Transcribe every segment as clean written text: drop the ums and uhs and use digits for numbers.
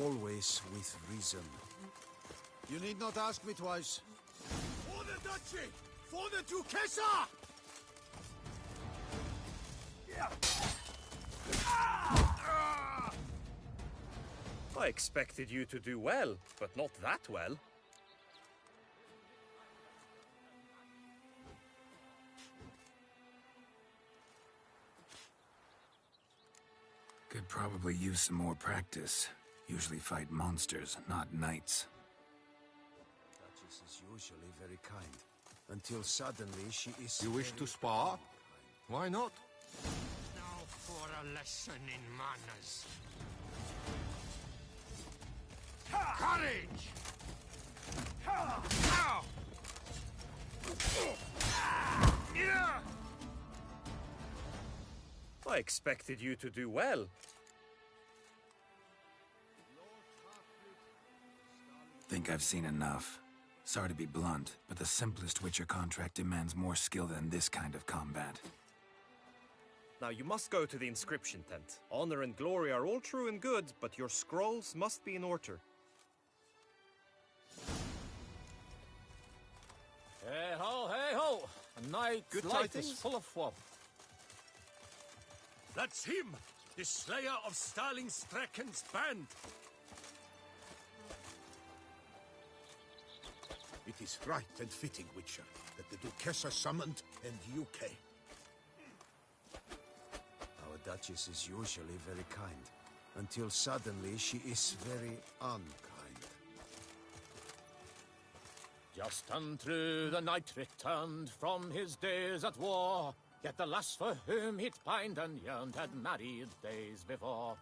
always with reason. You need not ask me twice. For the duchy! For the Duchessa! I expected you to do well, but not that well. Could probably use some more practice. Usually fight monsters, not knights. Duchess is usually very kind. Until suddenly she is... You wish to spar? Why not? Now for a lesson in manners. Courage! I expected you to do well. Think I've seen enough. Sorry to be blunt, but the simplest Witcher contract demands more skill than this kind of combat. Now you must go to the inscription tent. Honor and glory are all true and good, but your scrolls must be in order. Hey ho, hey ho! A night's Good life tidings? is full of swamp. That's him! The slayer of Starling Strecken's band! It is right and fitting, Witcher, that the Duchessa summoned and you came. Our Duchess is usually very kind. Until suddenly she is very unkind. Just untrue the knight returned from his days at war. Yet the lass for whom he'd pined and yearned had married days before.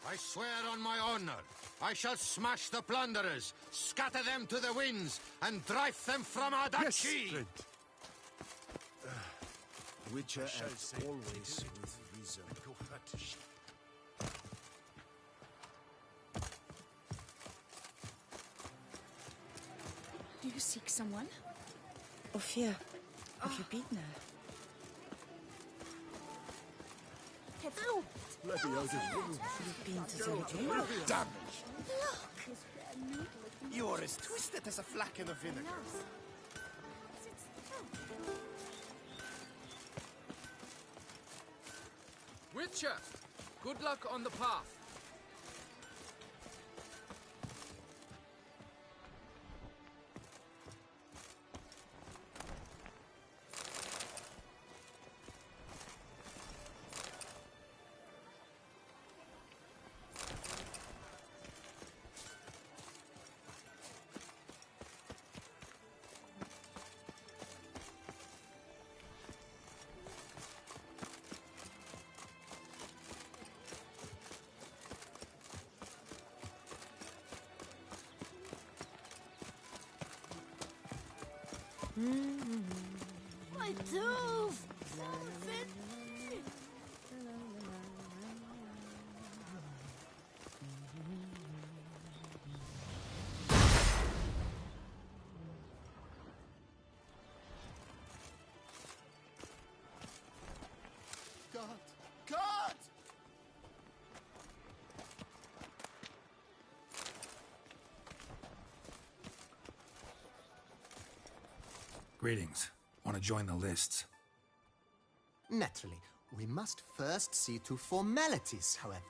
I swear on my honor, I shall smash the plunderers, scatter them to the winds, and drive them from our duchy! Witcher acts always with reason. Do you seek someone? Ophir, have you beaten her? You've been to Zolotero? Damage! Look! You're as twisted as a flack in the vinegar. Witcher, good luck on the path. My tooth! Something! God! God! Greetings. Want to join the lists? Naturally, we must first see to formalities, however.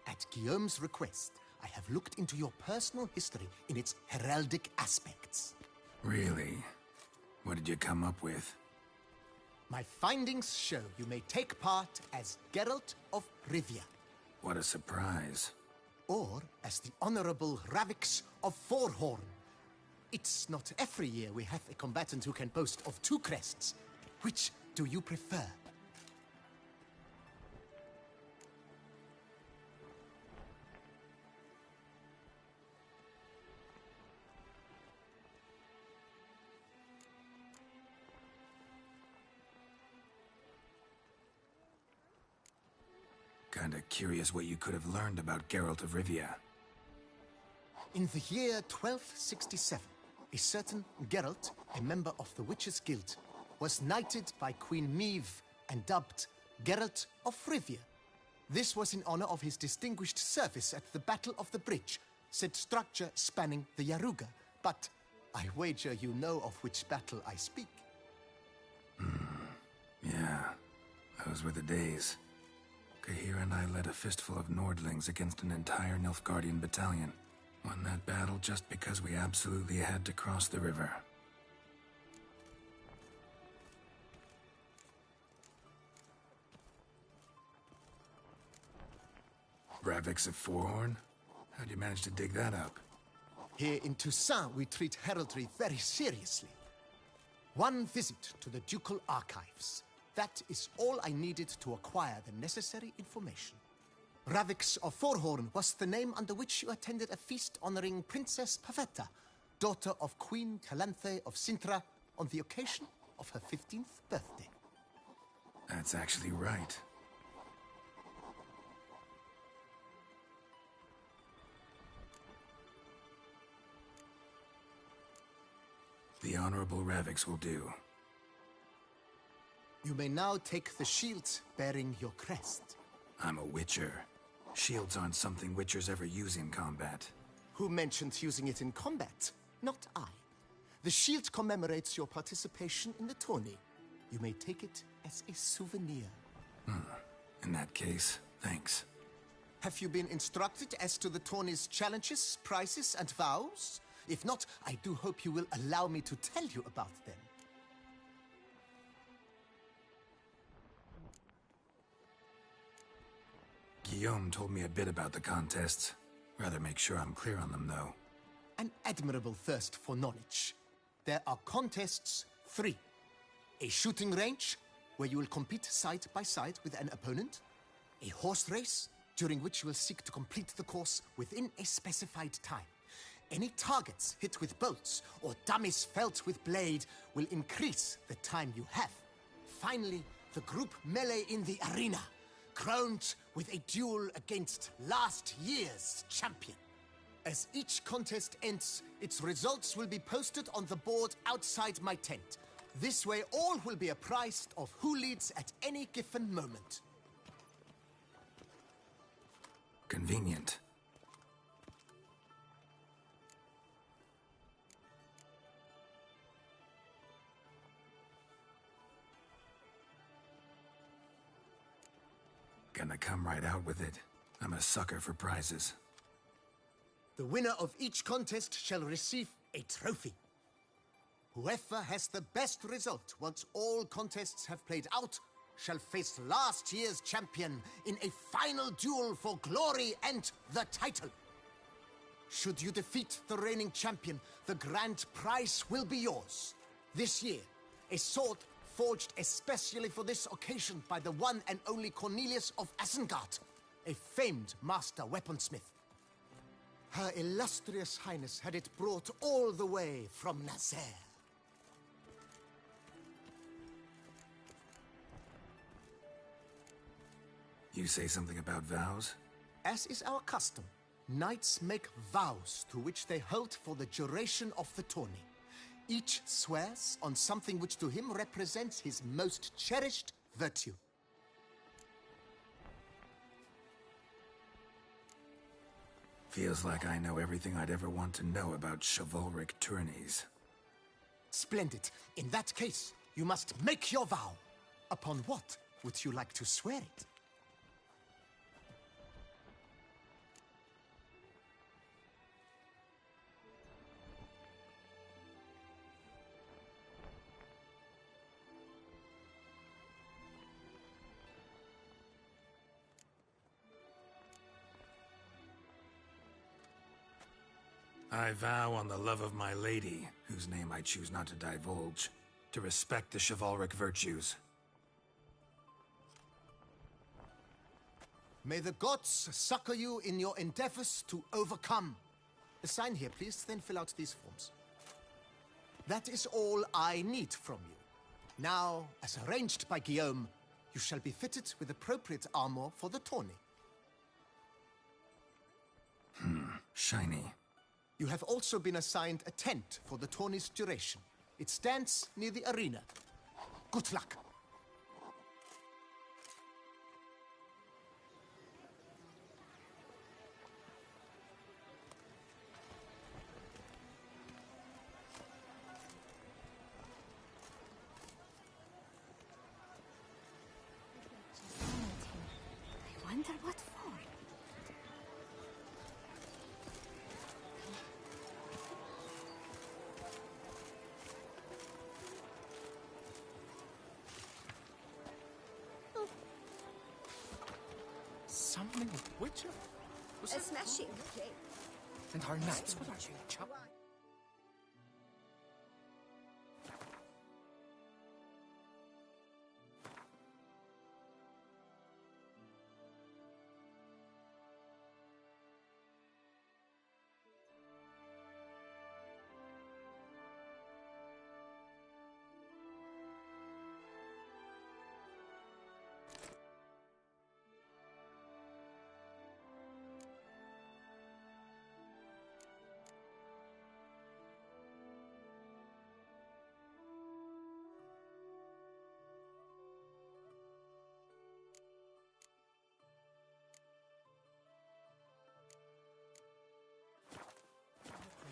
At Guillaume's request, I have looked into your personal history in its heraldic aspects. Really? What did you come up with? My findings show you may take part as Geralt of Rivia. What a surprise. Or as the Honorable Ravix of Forhorn. It's not every year we have a combatant who can boast of 2 crests. Which do you prefer? Kinda curious what you could have learned about Geralt of Rivia. In the year 1267, a certain Geralt, a member of the Witches' Guild, was knighted by Queen Meve and dubbed Geralt of Rivia. This was in honor of his distinguished service at the Battle of the Bridge, said structure spanning the Yaruga. But I wager you know of which battle I speak. Yeah, those were the days. Kahir and I led a fistful of Nordlings against an entire Nilfgaardian battalion. Won that battle just because we absolutely had to cross the river. Ravix of Forhorn? How'd you manage to dig that up? Here in Toussaint, we treat heraldry very seriously. One visit to the Ducal Archives. That is all I needed to acquire the necessary information. Ravix of Forhorn was the name under which you attended a feast honoring Princess Pavetta, daughter of Queen Calanthe of Sintra, on the occasion of her 15th birthday. That's actually right. The Honorable Ravix will do. You may now take the shield bearing your crest. I'm a Witcher. Shields aren't something Witchers ever use in combat. Who mentioned using it in combat? Not I. The shield commemorates your participation in the tourney. You may take it as a souvenir. In that case, thanks. Have you been instructed as to the tourney's challenges, prizes, and vows? If not, I do hope you will allow me to tell you about them. Guillaume told me a bit about the contests. Rather make sure I'm clear on them, though. An admirable thirst for knowledge. There are contests 3. A shooting range, where you will compete side by side with an opponent. A horse race, during which you will seek to complete the course within a specified time. Any targets hit with bolts or dummies felt with blade will increase the time you have. Finally, the group melee in the arena, crowned with a duel against last year's champion. As each contest ends, its results will be posted on the board outside my tent. This way, all will be apprised of who leads at any given moment. Convenient. Gonna come right out with it. I'm a sucker for prizes. The winner of each contest shall receive a trophy. Whoever has the best result once all contests have played out shall face last year's champion in a final duel for glory and the title. Should you defeat the reigning champion, the grand prize will be yours. This year, a sword forged especially for this occasion by the one and only Cornelius of Isengard, a famed master weaponsmith. Her illustrious highness had it brought all the way from Nazaire. You say something about vows? As is our custom, knights make vows to which they hold for the duration of the tourney. Each swears on something which to him represents his most cherished virtue. Feels like I know everything I'd ever want to know about chivalric tourneys. Splendid. In that case, you must make your vow. Upon what would you like to swear it? I vow on the love of my lady, whose name I choose not to divulge, to respect the chivalric virtues. May the gods succor you in your endeavors to overcome. Sign here, please, then fill out these forms. That is all I need from you. Now, as arranged by Guillaume, You shall be fitted with appropriate armor for the tourney. Shiny. You have also been assigned a tent for the tourney's duration. It stands near the arena. Good luck. I wonder what for. Summoning a witcher? A smashing play. And our knights will actually chop.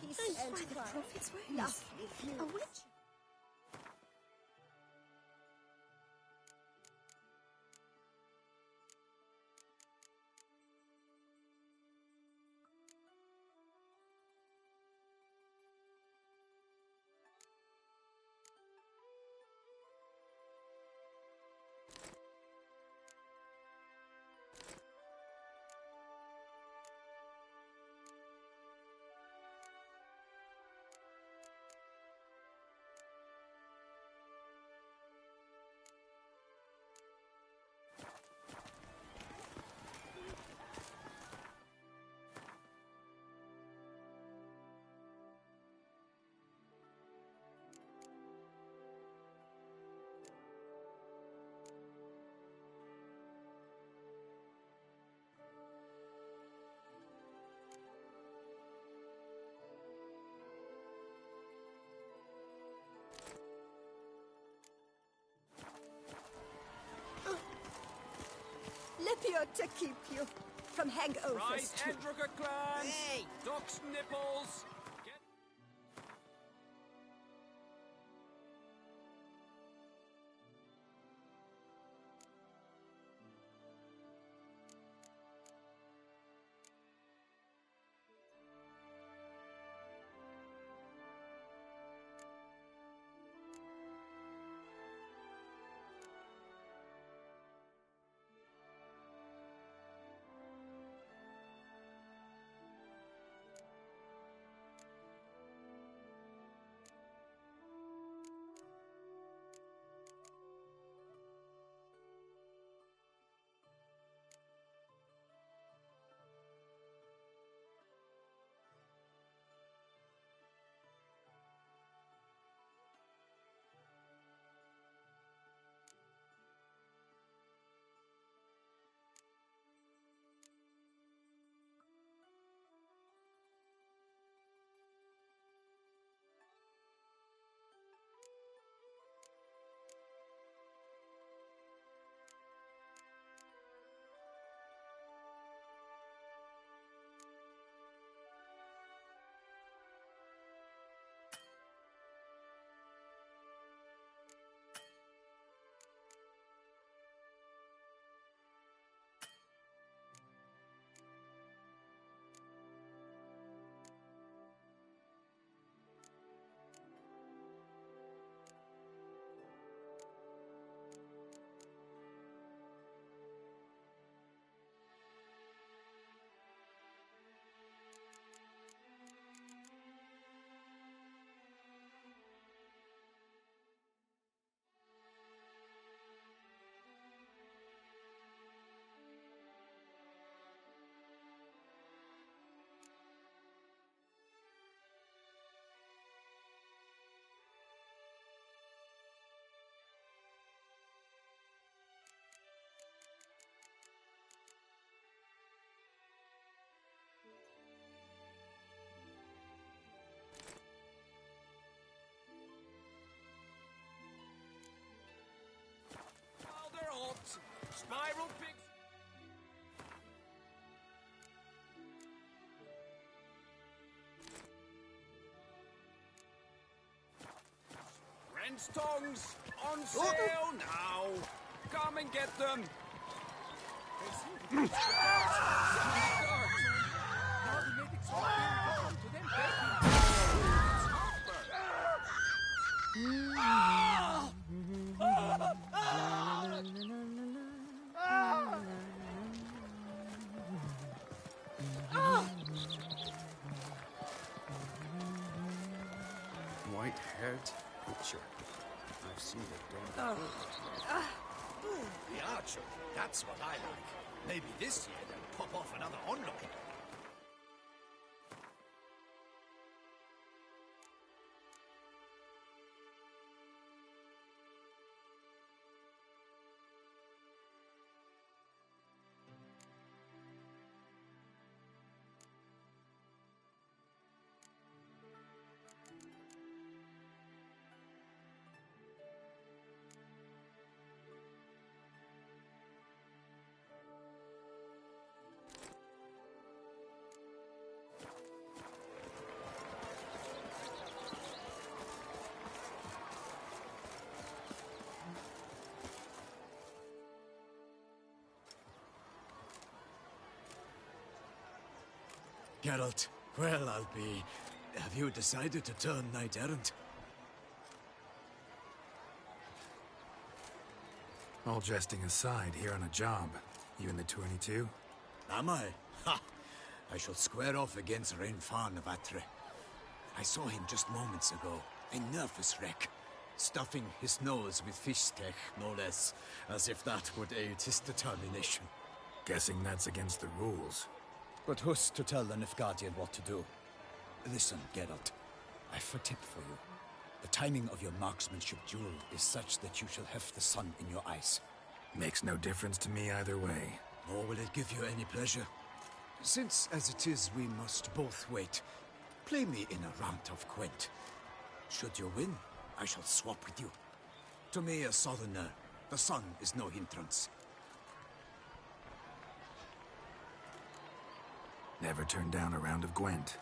Peace and quiet. Prophet's ways. Lovely. A witch. Lepio to keep you from hangovers. Right, too. Endrucker clans! Hey! Ducks nipples! Spiral pigs. Wrench tongs on sale now. Come and get them. White-haired butcher. I've seen it done before. The archer, that's what I like. Maybe this year they'll pop off another onlooking. Geralt, well, I'll be... Have you decided to turn knight-errant? All jesting aside, here on a job. You in the 22? Am I? Ha! I shall square off against Rainfan of Atre. I saw him just moments ago. A nervous wreck. Stuffing his nose with fish steak, no less. As if that would aid his determination. Guessing that's against the rules. But who's to tell the Nilfgaardian what to do? Listen, Geralt. I've a tip for you. The timing of your marksmanship duel is such that you shall have the sun in your eyes. Makes no difference to me either way. Nor will it give you any pleasure. Since, as it is, we must both wait, play me in a round of Gwent. Should you win, I shall swap with you. To me, a southerner, the sun is no hindrance. Never turned down a round of Gwent.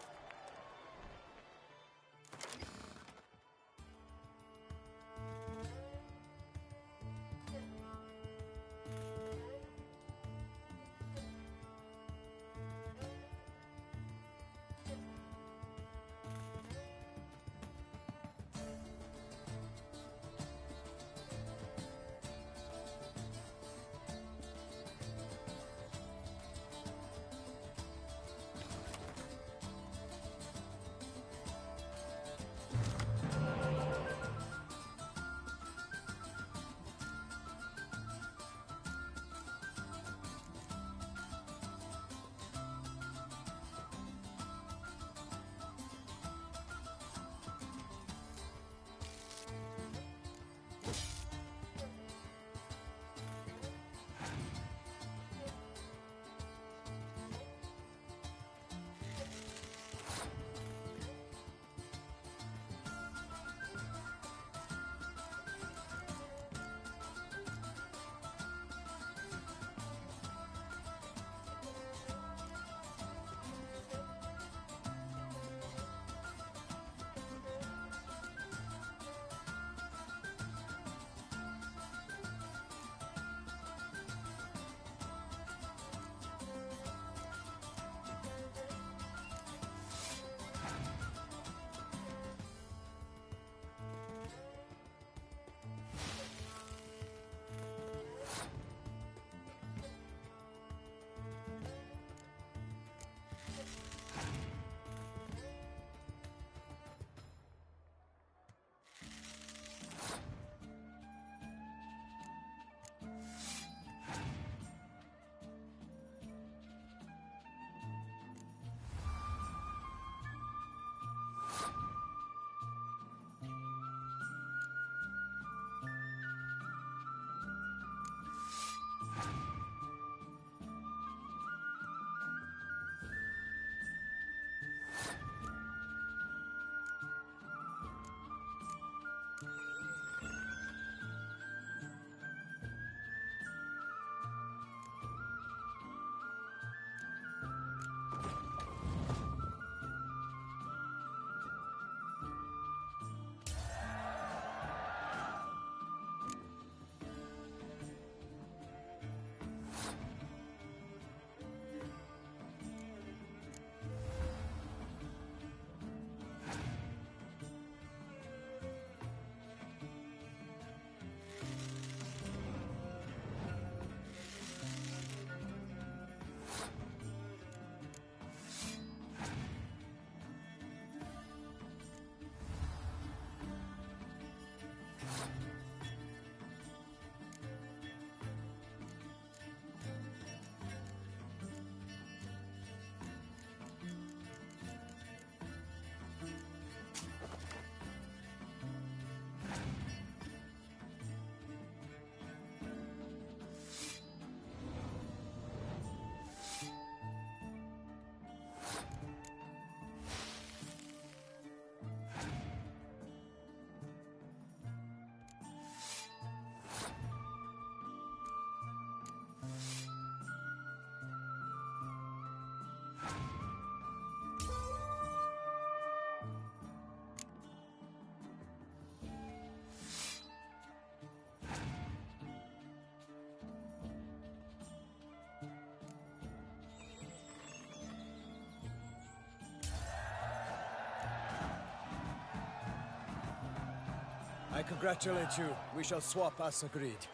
congratulate you. We shall swap as agreed.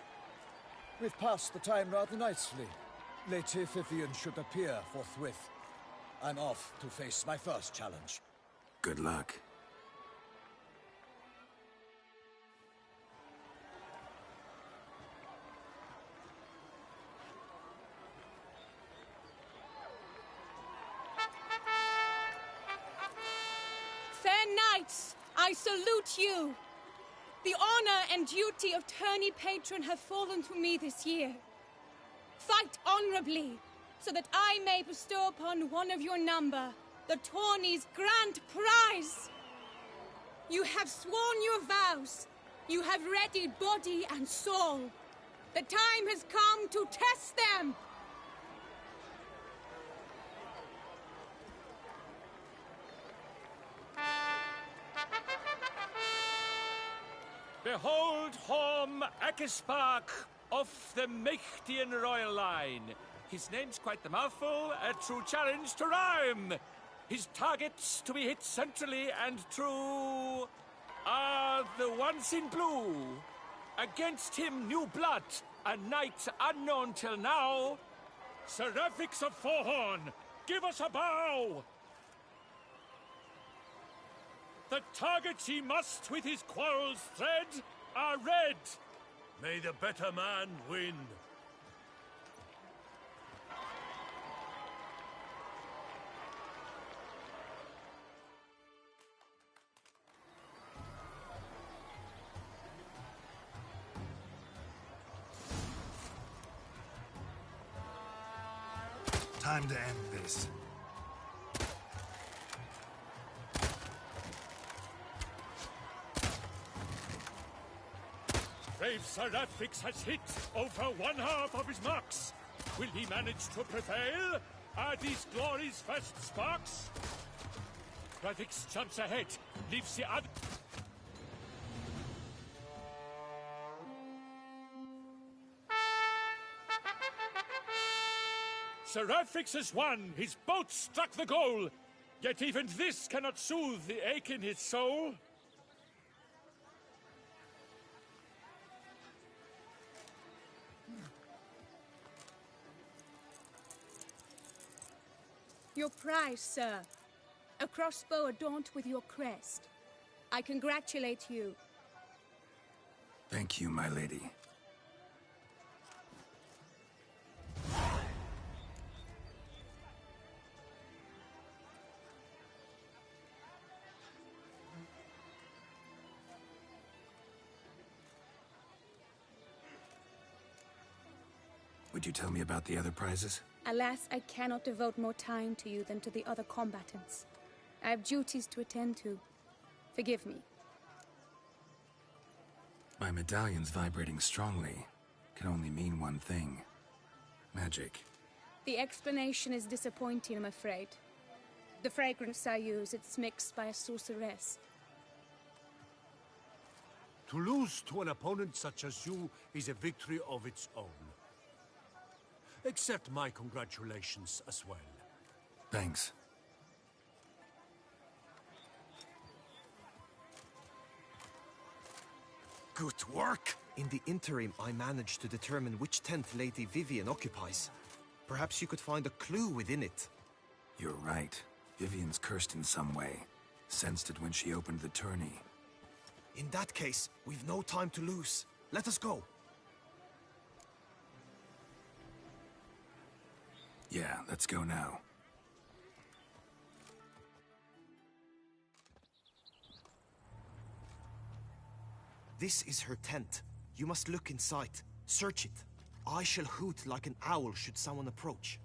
We've passed the time rather nicely. Lady Vivian should appear forthwith. I'm off to face my first challenge. Good luck. Fair knights, I salute you. The honor and duty of tourney patron have fallen to me this year. Fight honorably, so that I may bestow upon one of your number the tourney's grand prize. You have sworn your vows. You have readied body and soul. The time has come to test them. Behold Horm Akispark of the Mechtian royal line. His name's quite the mouthful, a true challenge to rhyme. His targets to be hit centrally and true are the ones in blue. Against him, new blood, a knight unknown till now. Seraphix of Forehorn, give us a bow! The targets he must with his quarrels thread are red. May the better man win. Time to end this. Brave Seraphix has hit over one half of his marks. Will he manage to prevail? Are these glories first sparks? Seraphix jumps ahead, leaves the other... Seraphix has won! His boat struck the goal! Yet even this cannot soothe the ache in his soul. Your prize, sir. A crossbow adorned with your crest. I congratulate you. Thank you, my lady. Would you tell me about the other prizes? Alas, I cannot devote more time to you than to the other combatants. I have duties to attend to. Forgive me. My medallion's vibrating strongly. Can only mean one thing. Magic. The explanation is disappointing, I'm afraid. The fragrance I use, it's mixed by a sorceress. To lose to an opponent such as you is a victory of its own. Accept my congratulations as well. Thanks. Good work! In the interim, I managed to determine which tent Lady Vivian occupies. Perhaps you could find a clue within it. You're right. Vivian's cursed in some way. Sensed it when she opened the tourney. In that case, we've no time to lose. Let us go. Yeah, let's go now. This is her tent. You must look inside. Search it. I shall hoot like an owl should someone approach.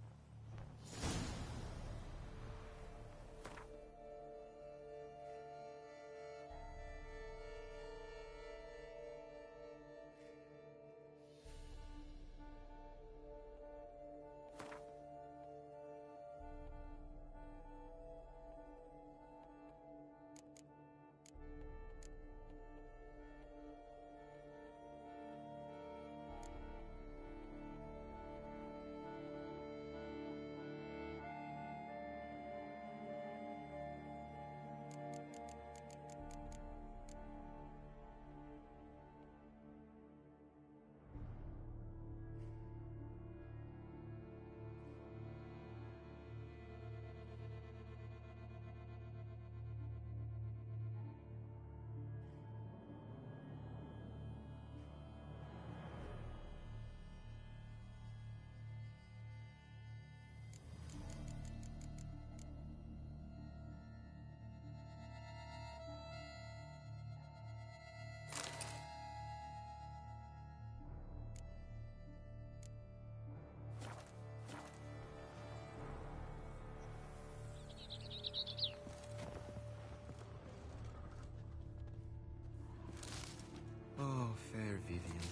Fair Vivian,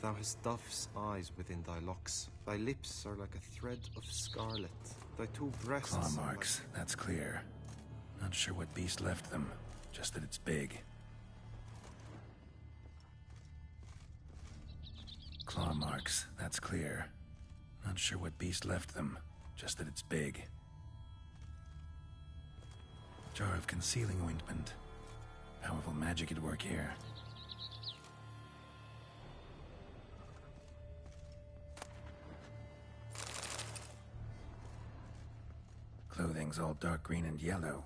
thou hast dove's eyes within thy locks. Thy lips are like a thread of scarlet. Thy two breasts... Claw marks, that's clear. Not sure what beast left them, just that it's big. Claw marks, that's clear. Not sure what beast left them, just that it's big. Jar of concealing ointment. Powerful magic at work here. Clothing's all dark green and yellow.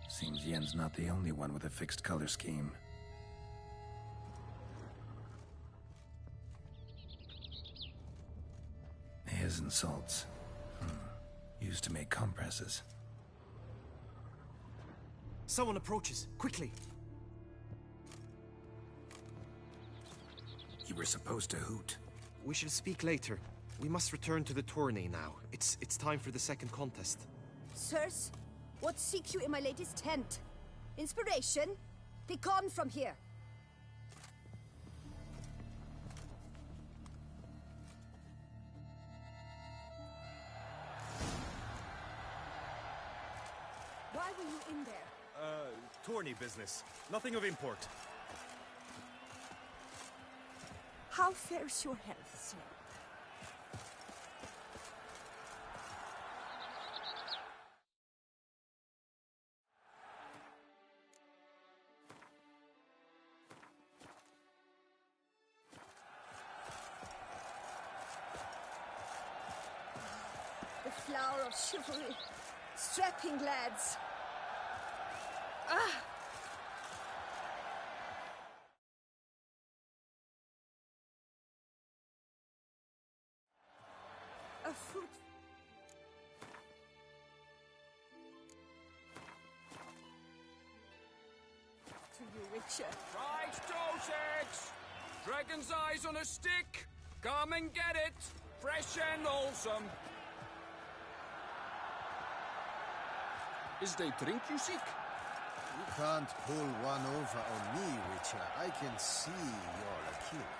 Seems Yen's not the only one with a fixed color scheme. His and salts. Used to make compresses. Someone approaches, quickly! You were supposed to hoot. We shall speak later. We must return to the tourney now. It's time for the second contest. Sirs, what seek you in my lady's tent? Inspiration? Be gone from here! Why were you in there? Tourney business. Nothing of import. How fares your health, slave? The flower of chivalry. Strapping lads. Ah! A fruit. To you, Witcher. Right dosage! Dragon's eyes on a stick! Come and get it! Fresh and wholesome! Is they drink you seek? You can't pull one over on me, Witcher. I can see you're a killer.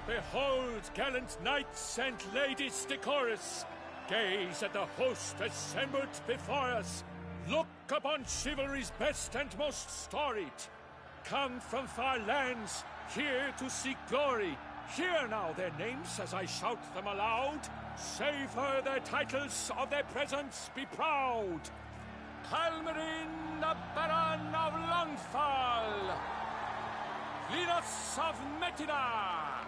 Behold, gallant knights and ladies decorous! Gaze at the host assembled before us! Look upon chivalry's best and most storied! Come from far lands, here to seek glory! Hear now their names as I shout them aloud! Savor their titles, of their presence be proud! Halmarin, the Baron of Longfall! Linus of Metida!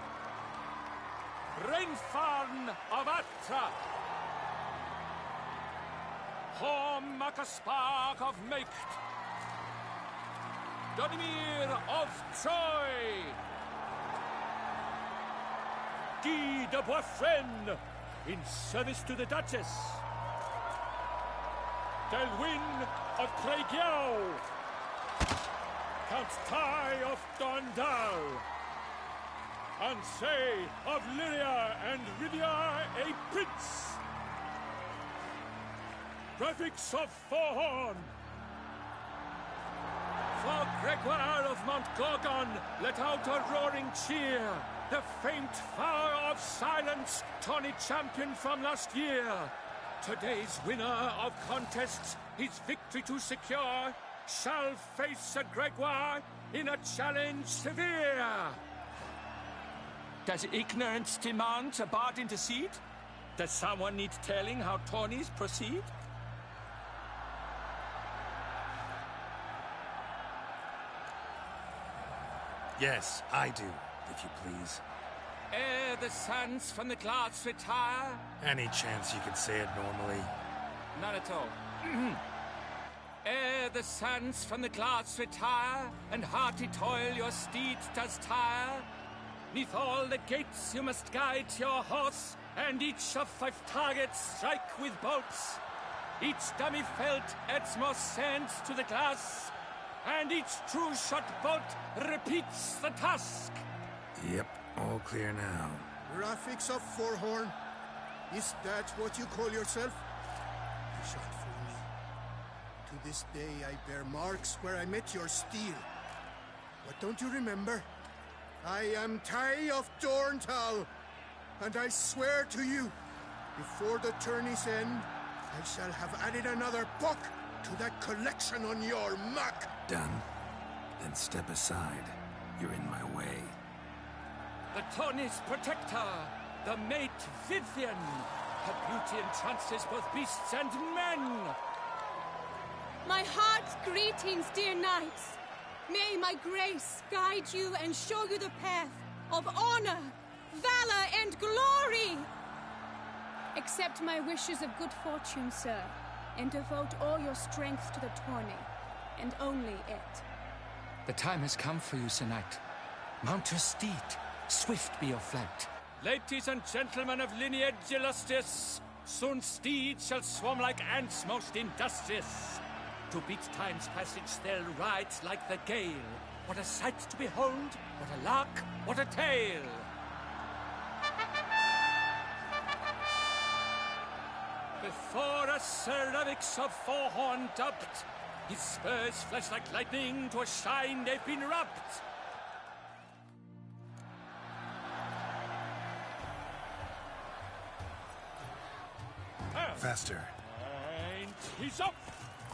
Reinfarn of Atra! Horm Akaspark of Meikt! Donimir of Troy! Guy de Boisfren, in service to the Duchess! Delwyn of Craigiau! Count Tai of Dondal! Ansay of Lyria and Rivia a prince! Graphics of Forhorn! For Gregoire of Mount Gorgon, let out a roaring cheer! The famed flower of silence, tourney champion from last year! Today's winner of contests, his victory to secure, shall face a Gregoire in a challenge severe! Does ignorance demand a bard intercede? Does someone need telling how tourneys proceed? Yes, I do, if you please. Ere the suns from the glass retire... Any chance you could say it normally? Not at all. Ere the suns from the glass retire, and hearty toil your steed does tire, 'neath all the gates you must guide your horse, and each of 5 targets strike with bolts. Each dummy felt adds more sand to the glass, and each true shot bolt repeats the task. Yep, all clear now. Graphics of Forhorn? Is that what you call yourself? You shot for me. To this day, I bear marks where I met your steel. But don't you remember? I am Tai of Dorntal, and I swear to you, before the tourney's end, I shall have added another book to that collection on your map. Done? Then step aside. You're in my way. The tourney's protector, the mate Vivian. Her beauty entrances both beasts and men. My heart's greetings, dear knights. May my grace guide you and show you the path of honor, valor, and glory. Accept my wishes of good fortune, sir, and devote all your strength to the tourney, and only it. The time has come for you, Sir Knight. Mount your steed. Swift be your flight. Ladies and gentlemen of lineage illustrious, soon steeds shall swarm like ants most industrious. To beat time's passage, they'll ride like the gale. What a sight to behold, what a lark, what a tale! Before a cervix of four-horn dubbed, his spurs flash like lightning, to a shine they've been rubbed. Faster. And he's up!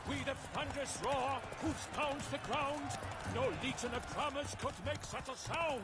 With a thunderous roar, hoofs pounds the ground. No legion of drummers could make such a sound.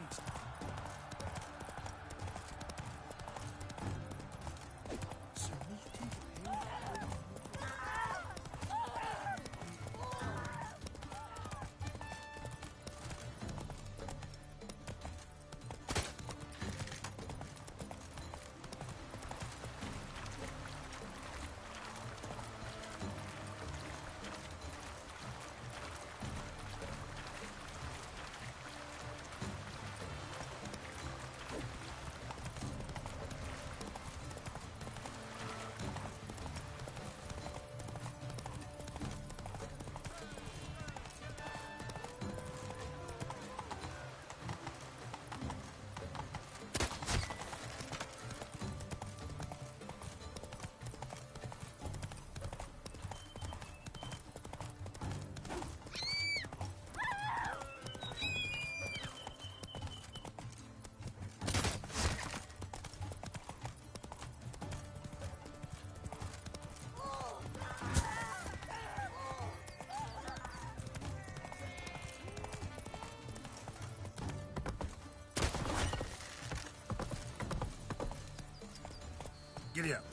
Giddy up.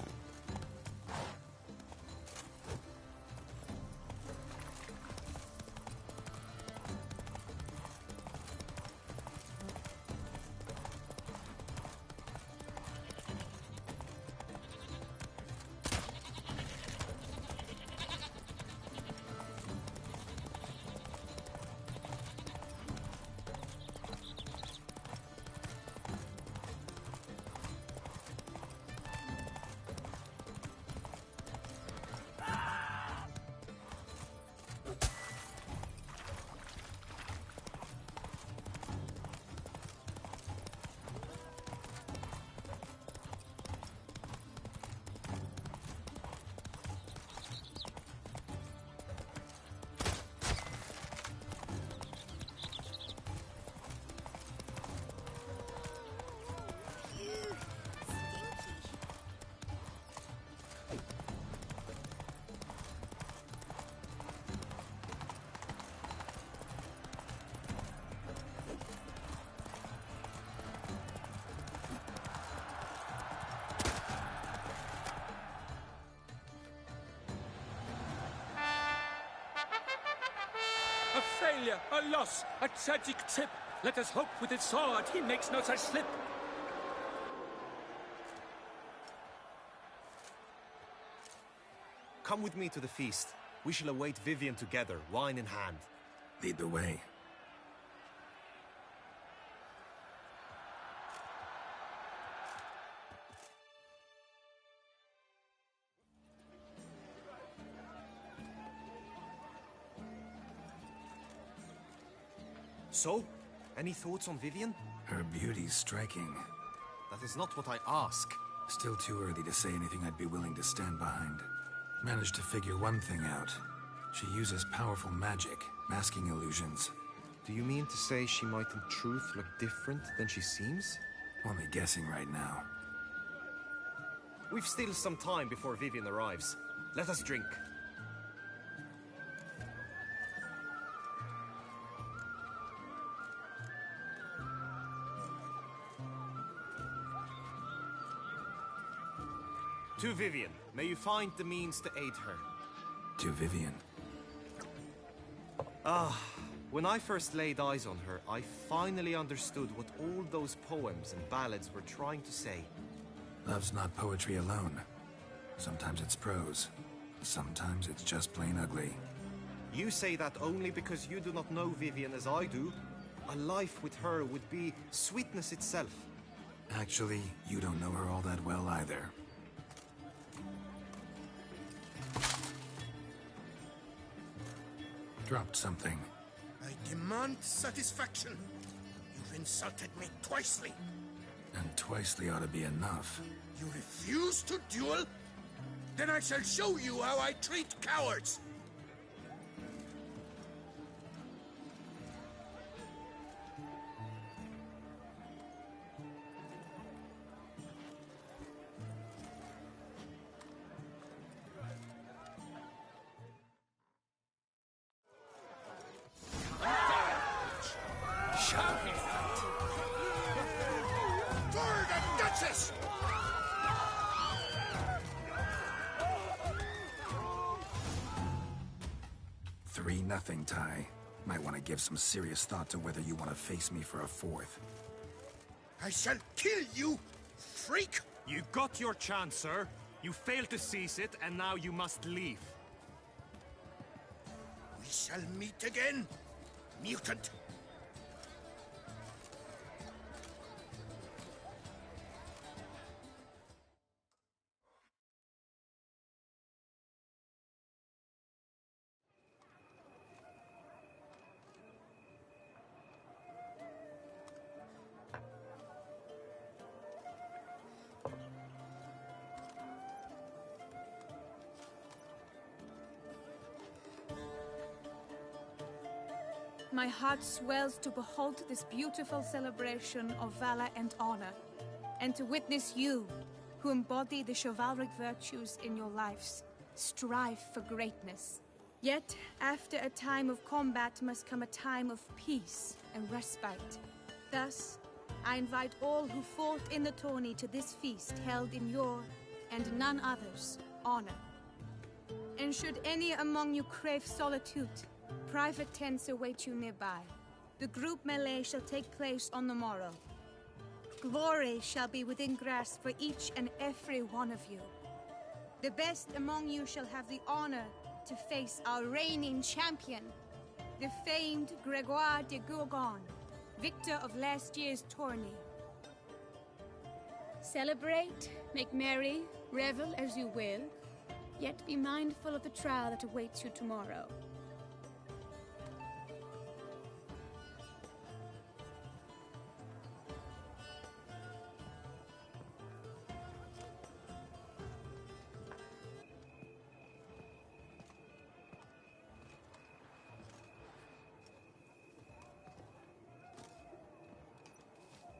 A failure, a loss, a tragic trip. Let us hope with his sword he makes no such slip. Come with me to the feast. We shall await Vivian together, wine in hand. Lead the way. So, any thoughts on Vivian? Her beauty's striking. That is not what I ask. Still too early to say anything I'd be willing to stand behind. Managed to figure one thing out. She uses powerful magic, masking illusions. Do you mean to say she might in truth look different than she seems? Only guessing right now. We've still some time before Vivian arrives. Let us drink. To Vivian, may you find the means to aid her. To Vivian. When I first laid eyes on her, I finally understood what all those poems and ballads were trying to say. Love's not poetry alone. Sometimes it's prose. Sometimes it's just plain ugly. You say that only because you do not know Vivian as I do. A life with her would be sweetness itself. Actually, you don't know her all that well either. Dropped something. I demand satisfaction. You've insulted me twicely. And twicely ought to be enough. You refuse to duel? Then I shall show you how I treat cowards! Nothing, Ty. Might want to give some serious thought to whether you want to face me for a fourth. I shall kill you, freak! You got your chance, sir. You failed to seize it, and now you must leave. We shall meet again, mutant. My heart swells to behold this beautiful celebration of valor and honor, and to witness you, who embody the chivalric virtues in your lives, strive for greatness. Yet, after a time of combat must come a time of peace and respite. Thus, I invite all who fought in the tourney to this feast held in your, and none other's, honor. And should any among you crave solitude, private tents await you nearby. The group melee shall take place on the morrow. Glory shall be within grasp for each and every one of you. The best among you shall have the honor to face our reigning champion, the famed Gregoire de Gourgon, victor of last year's tourney. Celebrate, make merry, revel as you will, yet be mindful of the trial that awaits you tomorrow.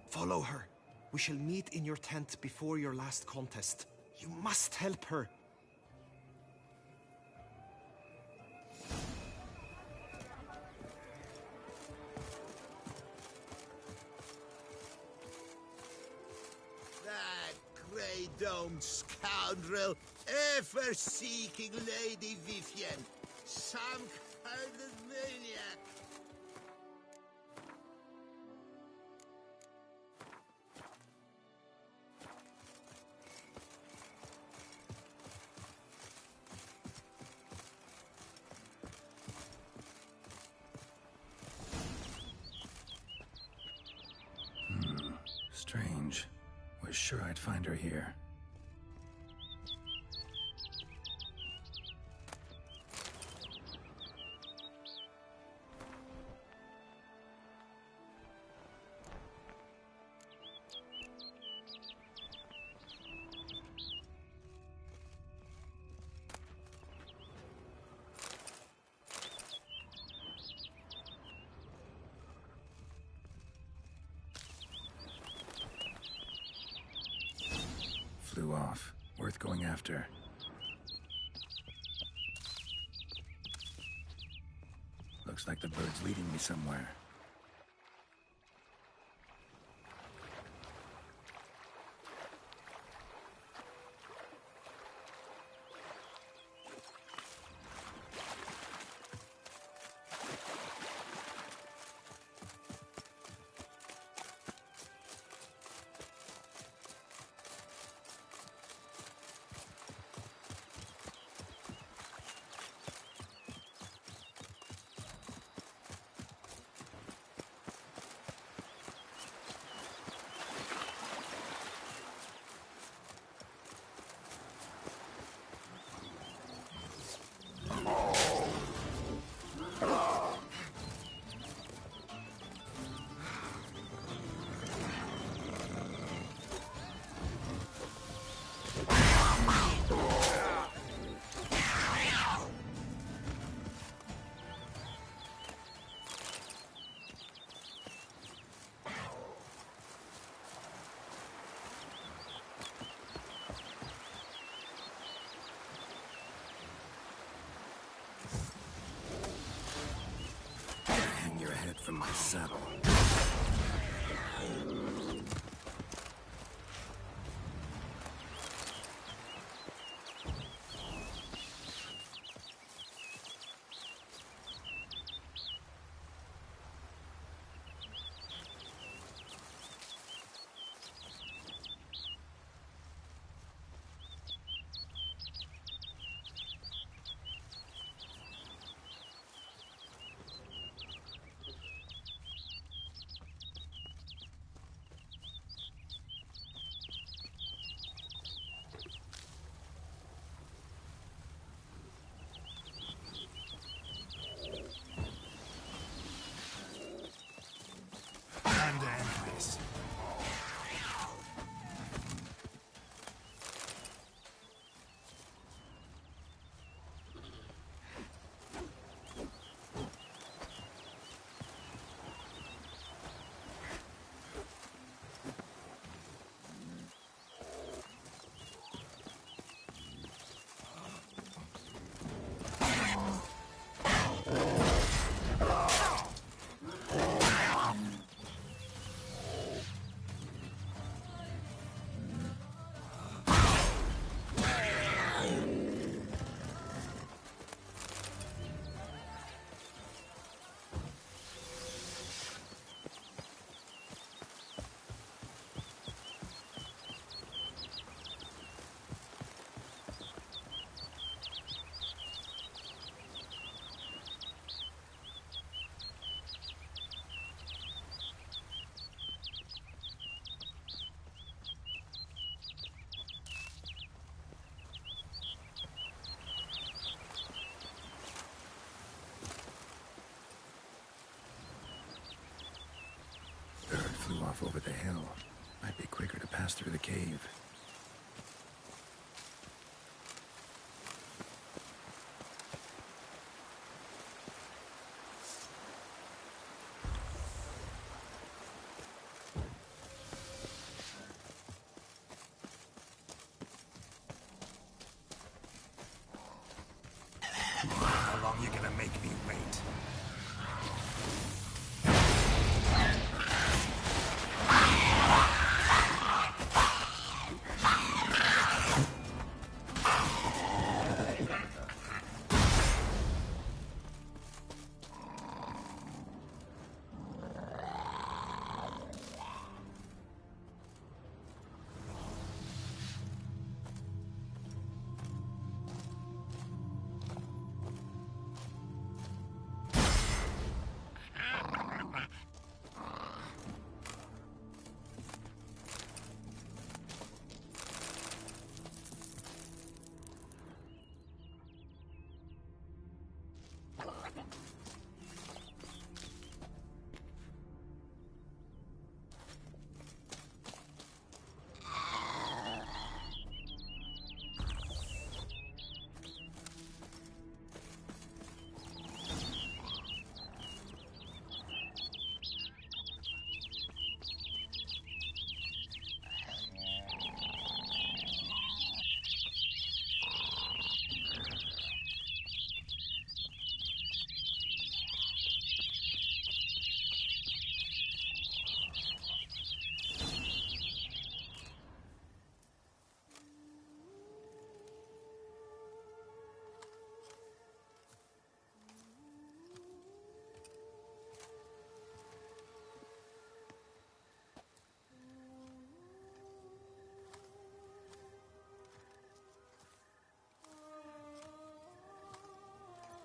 Follow her. We shall meet in your tent before your last contest. You must help her. That grey-domed scoundrel, ever seeking Lady Vivian. Some kind of maniac. Strange. Was sure I'd find her here. flew off. Worth going after. Looks like the bird's leading me somewhere. Hang your head from my saddle. Flew off over the hill. Might be quicker to pass through the cave. How long you gonna make me wait?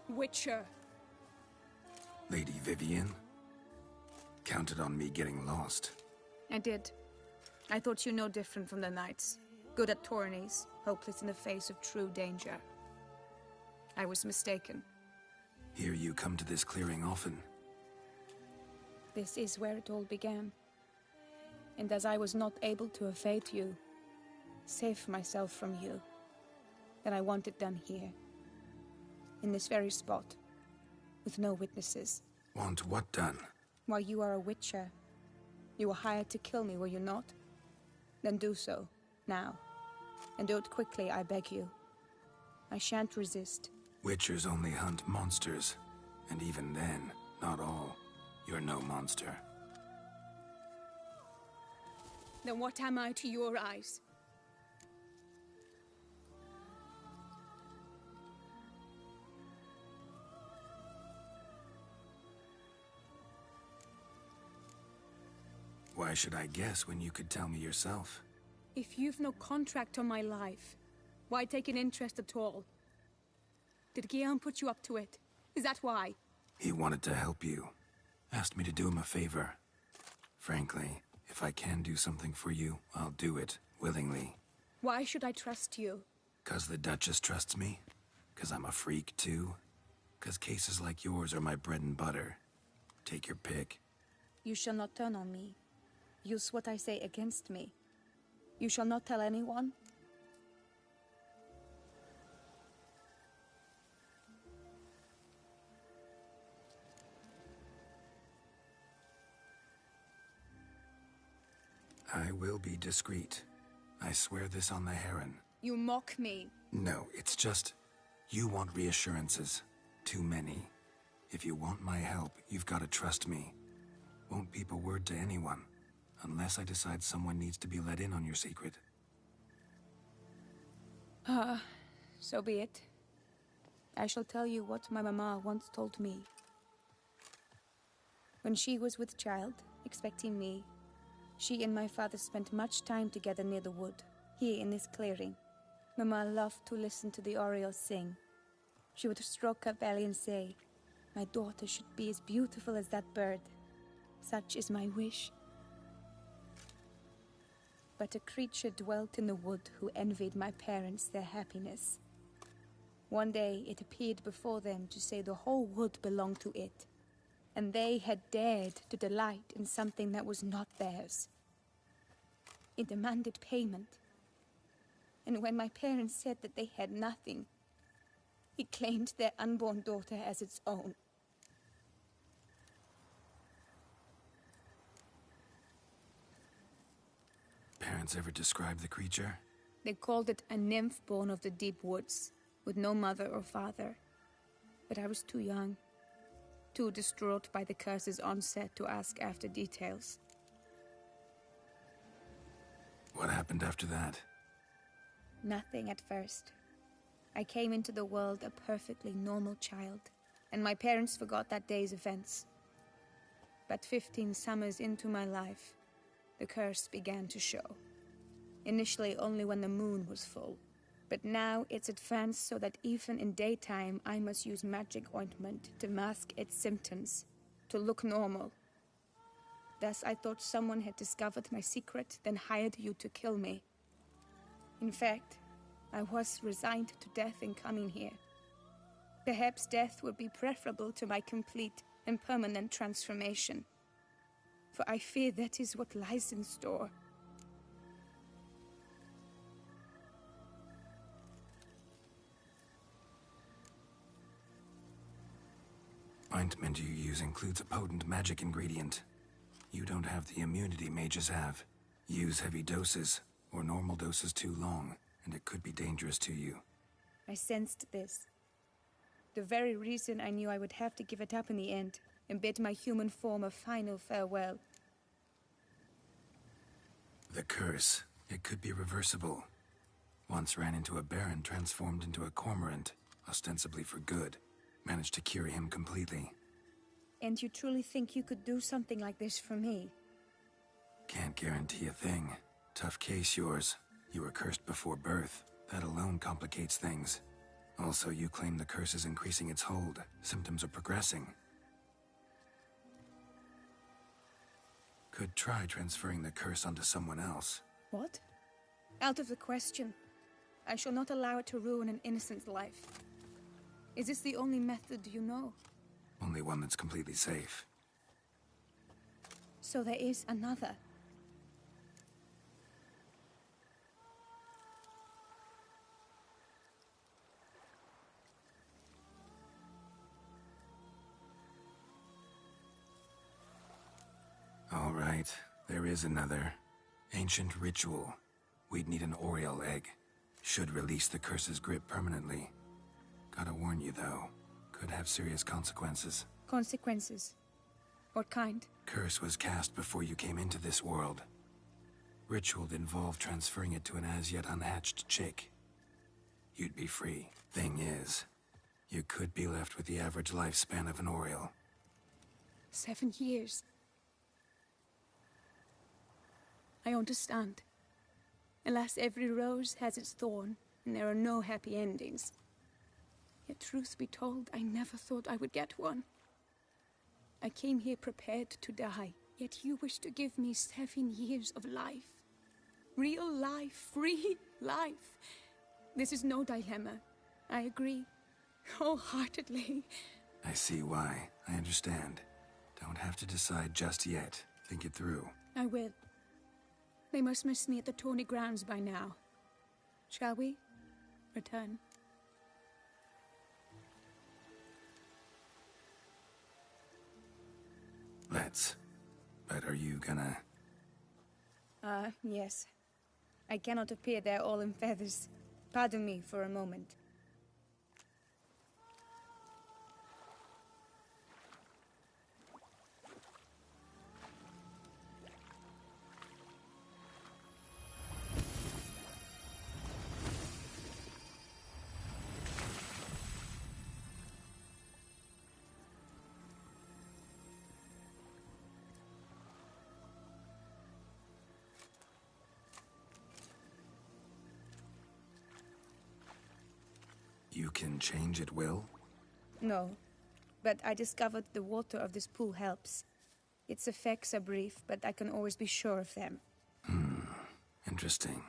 Witcher. Lady Vivian? Counted on me getting lost. I did. I thought you no different from the knights. Good at tourneys, hopeless in the face of true danger. I was mistaken. Hear you come to this clearing often. This is where it all began. And as I was not able to evade you, save myself from you, then I want it done here. In this very spot. With no witnesses. Want what done? While you are a witcher. You were hired to kill me, were you not? Then do so, now. And do it quickly, I beg you. I shan't resist. Witchers only hunt monsters. And even then, not all. You're no monster. Then what am I to your eyes? Why should I guess when you could tell me yourself? If you've no contract on my life, why take an interest at all? Did Guillaume put you up to it? Is that why? He wanted to help you. Asked me to do him a favor. Frankly, if I can do something for you, I'll do it, willingly. Why should I trust you? 'Cause the Duchess trusts me? 'Cause I'm a freak, too? 'Cause cases like yours are my bread and butter. Take your pick. You shall not turn on me. Use what I say against me. You shall not tell anyone? I will be discreet. I swear this on the Heron. You mock me. No, it's just... You want reassurances. Too many. If you want my help, you've got to trust me. Won't peep a word to anyone. Unless I decide someone needs to be let in on your secret. So be it. I shall tell you what my mama once told me. When she was with child, expecting me, she and my father spent much time together near the wood, here in this clearing. Mama loved to listen to the orioles sing. She would stroke her belly and say, "My daughter should be as beautiful as that bird. Such is my wish." But a creature dwelt in the wood who envied my parents their happiness. One day it appeared before them to say the whole wood belonged to it, and they had dared to delight in something that was not theirs. It demanded payment, and when my parents said that they had nothing, it claimed their unborn daughter as its own. Parents ever describe the creature? They called it a nymph born of the deep woods, with no mother or father. But I was too young, too distraught by the curse's onset to ask after details. What happened after that? Nothing at first. I came into the world a perfectly normal child, and my parents forgot that day's events. But 15 summers into my life, the curse began to show. Initially only when the moon was full, but now it's advanced so that even in daytime I must use magic ointment to mask its symptoms, to look normal. Thus I thought someone had discovered my secret, then hired you to kill me. In fact, I was resigned to death in coming here. Perhaps death would be preferable to my complete and permanent transformation. For I fear that is what lies in store. Ointment you use includes a potent magic ingredient. You don't have the immunity mages have. Use heavy doses, or normal doses too long, and it could be dangerous to you. I sensed this. The very reason I knew I would have to give it up in the end, and bid my human form a final farewell. The curse. It could be reversible. Once ran into a baron transformed into a cormorant, ostensibly for good. Managed to cure him completely. And you truly think you could do something like this for me? Can't guarantee a thing. Tough case, yours. You were cursed before birth. That alone complicates things. Also, you claim the curse is increasing its hold. Symptoms are progressing. Could try transferring the curse onto someone else. What? Out of the question. I shall not allow it to ruin an innocent's life. Is this the only method you know? Only one that's completely safe. So there is another. All right, there is another. Ancient ritual. We'd need an Oriole egg. Should release the curse's grip permanently. Gotta warn you, though. Could have serious consequences. Consequences? What kind? Curse was cast before you came into this world. Ritual involved transferring it to an as-yet unhatched chick. You'd be free. Thing is, you could be left with the average lifespan of an Oriole. 7 years. I understand. Alas, every rose has its thorn, and there are no happy endings. Yet truth be told, I never thought I would get one. I came here prepared to die, yet you wish to give me 7 years of life. Real life, free life. This is no dilemma. I agree, wholeheartedly. I see why. I understand. Don't have to decide just yet. Think it through. I will. They must miss me at the tourney grounds by now. Shall we return? Let's. But are you gonna... Yes. I cannot appear there all in feathers. Pardon me for a moment. You can change at will? No, but I discovered the water of this pool helps. Its effects are brief, but I can always be sure of them. Interesting.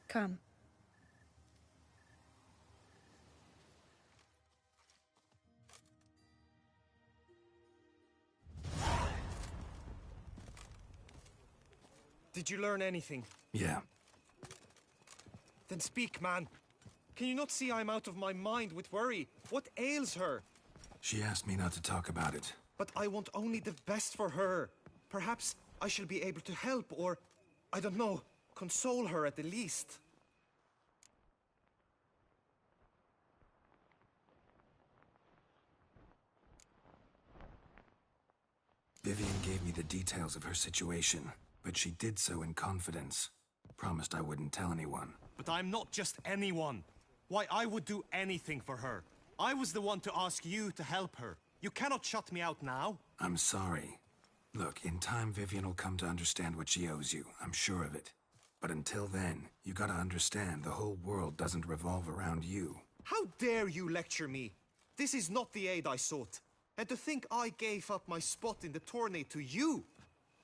Come. Did you learn anything? Yeah. Then speak, man. Can you not see I'm out of my mind with worry? What ails her? She asked me not to talk about it. But I want only the best for her. Perhaps I shall be able to help, or, I don't know, console her at the least. Vivian gave me the details of her situation, but she did so in confidence. Promised I wouldn't tell anyone. But I'm not just anyone. Why, I would do anything for her. I was the one to ask you to help her. You cannot shut me out now. I'm sorry. Look, in time Vivian will come to understand what she owes you. I'm sure of it. But until then, you gotta understand the whole world doesn't revolve around you. How dare you lecture me? This is not the aid I sought. And to think I gave up my spot in the tourney to you.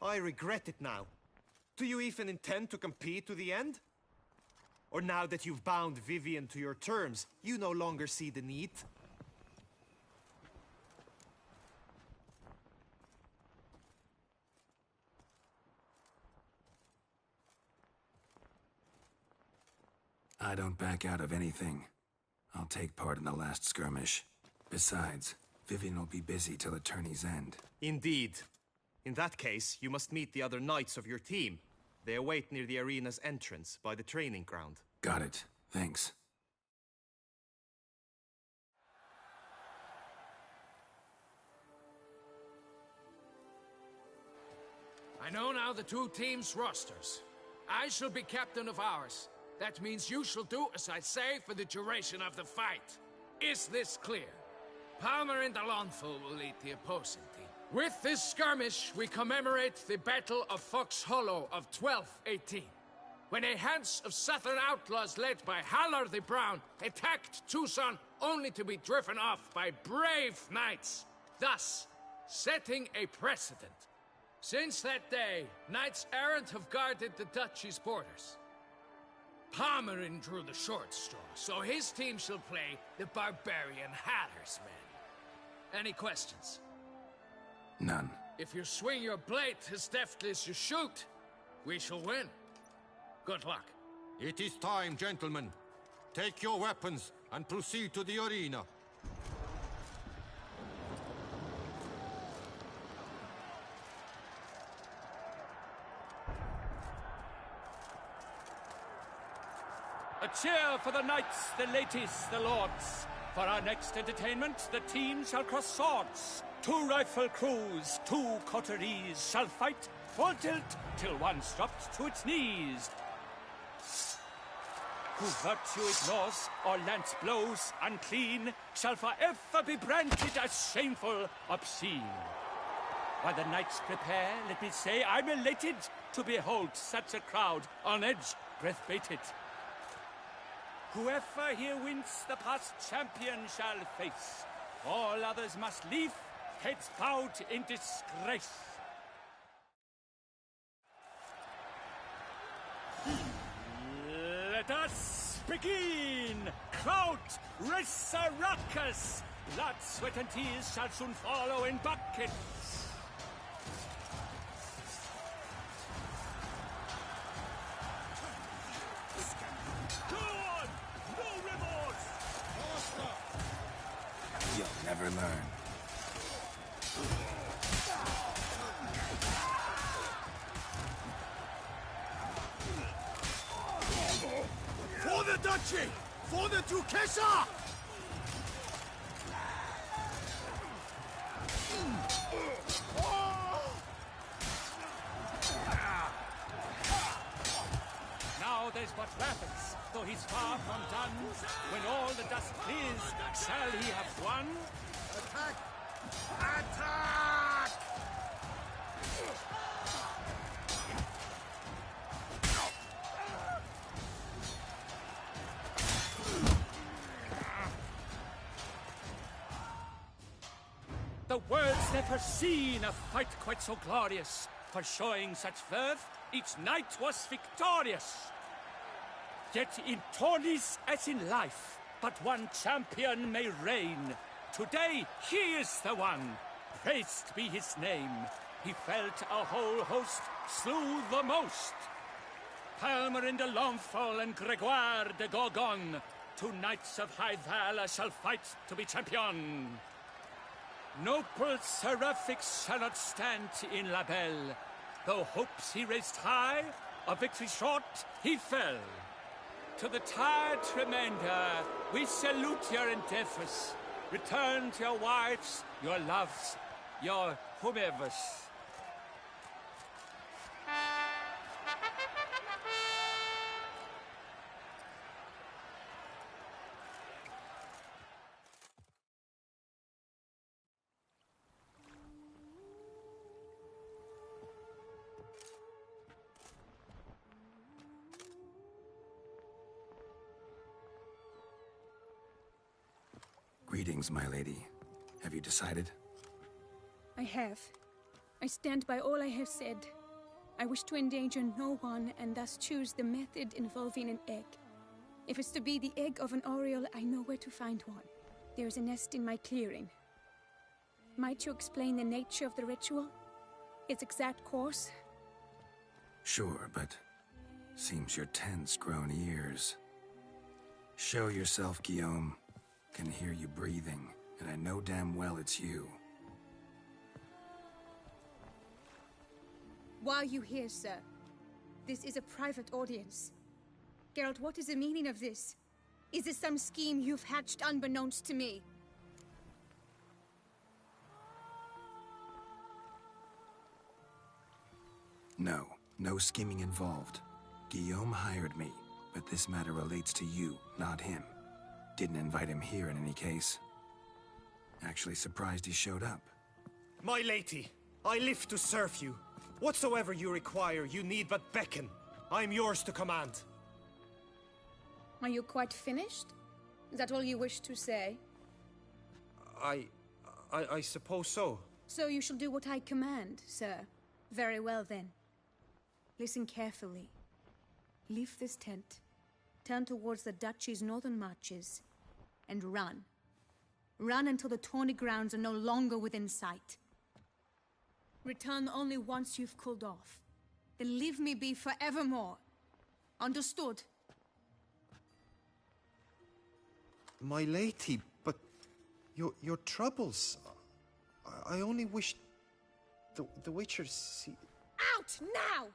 I regret it now. Do you even intend to compete to the end? Or now that you've bound Vivian to your terms, you no longer see the need? I don't back out of anything. I'll take part in the last skirmish. Besides, Vivian will be busy till the tourney's end. Indeed. In that case, you must meet the other knights of your team. They await near the arena's entrance, by the training ground. Got it. Thanks. I know now the two teams' rosters. I shall be captain of ours. That means you shall do as I say for the duration of the fight. Is this clear? Palmer and Alonso will lead the opposing team. With this skirmish, we commemorate the Battle of Fox Hollow of 1218, when a hands of southern outlaws led by Haller the Brown attacked Tucson only to be driven off by brave knights, thus setting a precedent. Since that day, knights errant have guarded the duchy's borders. Palmerin drew the short straw, so his team shall play the barbarian Hatter's men. Any questions? None. If you swing your blade as deftly as you shoot, we shall win. Good luck. It is time, gentlemen. Take your weapons and proceed to the arena. A cheer for the knights, the ladies, the lords. For our next entertainment, the team shall cross swords. 2 rifle crews, 2 coteries shall fight full tilt till one's dropped to its knees. Who virtue ignores or lance blows unclean shall forever be branded as shameful, obscene. While the knights prepare, let me say I'm elated to behold such a crowd on edge, breath baited. Whoever here wins the past champion shall face. All others must leave, heads bowed in disgrace. Let us begin! Crowd, race a ruckus! Blood, sweat, and tears shall soon follow in buckets. Go on! No remorse! You'll never learn. For the duchy! For the Duchessa! Now there's but rapids, though he's far from done. When all the dust clears, shall he have won? Attack! Attack! The world's never seen a fight quite so glorious. For showing such verve, each knight was victorious. Yet in tourneys as in life, but one champion may reign. Today, he is the one. Praised be his name. He felt a whole host, slew the most. Palmerin de Lomfol and Gregoire de Gorgon, 2 knights of high valor shall fight to be champion. Noble seraphics shall not stand in La Belle. Though hopes he raised high, of victory short he fell. To the tired remainder, we salute your endeavors. Return to your wives, your loves, your whomevers. Greetings, my lady. Have you decided? I have. I stand by all I have said. I wish to endanger no one, and thus choose the method involving an egg. If it's to be the egg of an oriole, I know where to find one. There is a nest in my clearing. Might you explain the nature of the ritual? Its exact course? Sure, but seems your tense grown ears. Show yourself, Guillaume. Can hear you breathing, and I know damn well it's you. Why are you here, sir? This is a private audience. Geralt, what is the meaning of this? Is this some scheme you've hatched unbeknownst to me? No, no scheming involved. Guillaume hired me, but this matter relates to you, not him. Didn't invite him here in any case. Actually surprised he showed up. My lady, I live to serve you. Whatsoever you require, you need but beckon. I am yours to command. Are you quite finished? Is that all you wish to say? I suppose so. So you shall do what I command, sir. Very well then. Listen carefully. Leave this tent, turn towards the duchy's northern marches, and run. Run until the tourney grounds are no longer within sight. Return only once you've cooled off. Then leave me be forevermore. Understood? My lady, but your troubles. I only wish the Witcher see. Out now!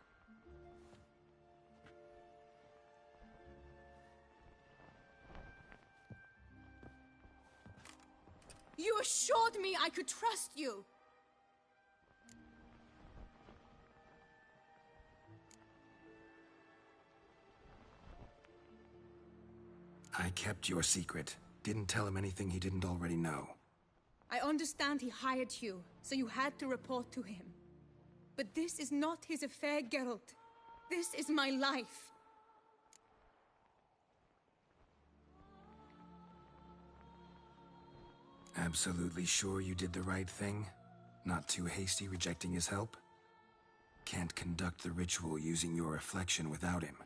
You assured me I could trust you. I kept your secret. Didn't tell him anything he didn't already know. I understand he hired you, so you had to report to him. But this is not his affair, Geralt. This is my life. Absolutely sure you did the right thing? Not too hasty rejecting his help? Can't conduct the ritual using your reflection without him.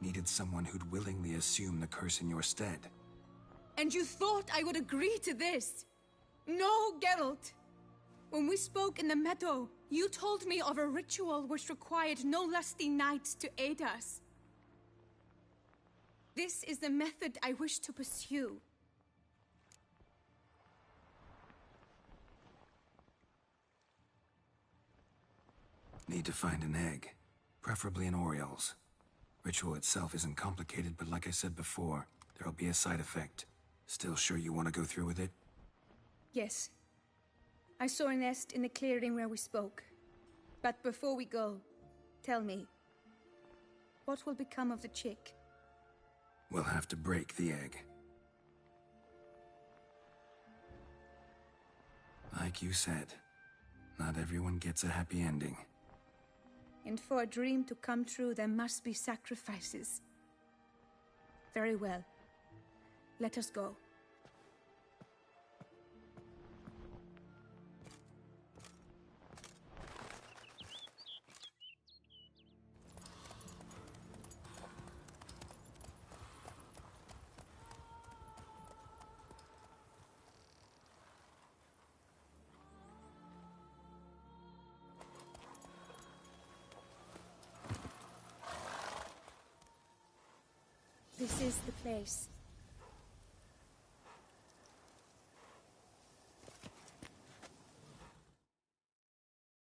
Needed someone who'd willingly assume the curse in your stead. And you thought I would agree to this? No, Geralt. When we spoke in the meadow, you told me of a ritual which required no lusty knights to aid us. This is the method I wish to pursue. Need to find an egg. Preferably an Oriole's. Ritual itself isn't complicated, but like I said before, there'll be a side effect. Still sure you want to go through with it? Yes. I saw a nest in the clearing where we spoke. But before we go, tell me, what will become of the chick? We'll have to break the egg. Like you said, not everyone gets a happy ending. And for a dream to come true, there must be sacrifices. Very well. Let us go. This is the place.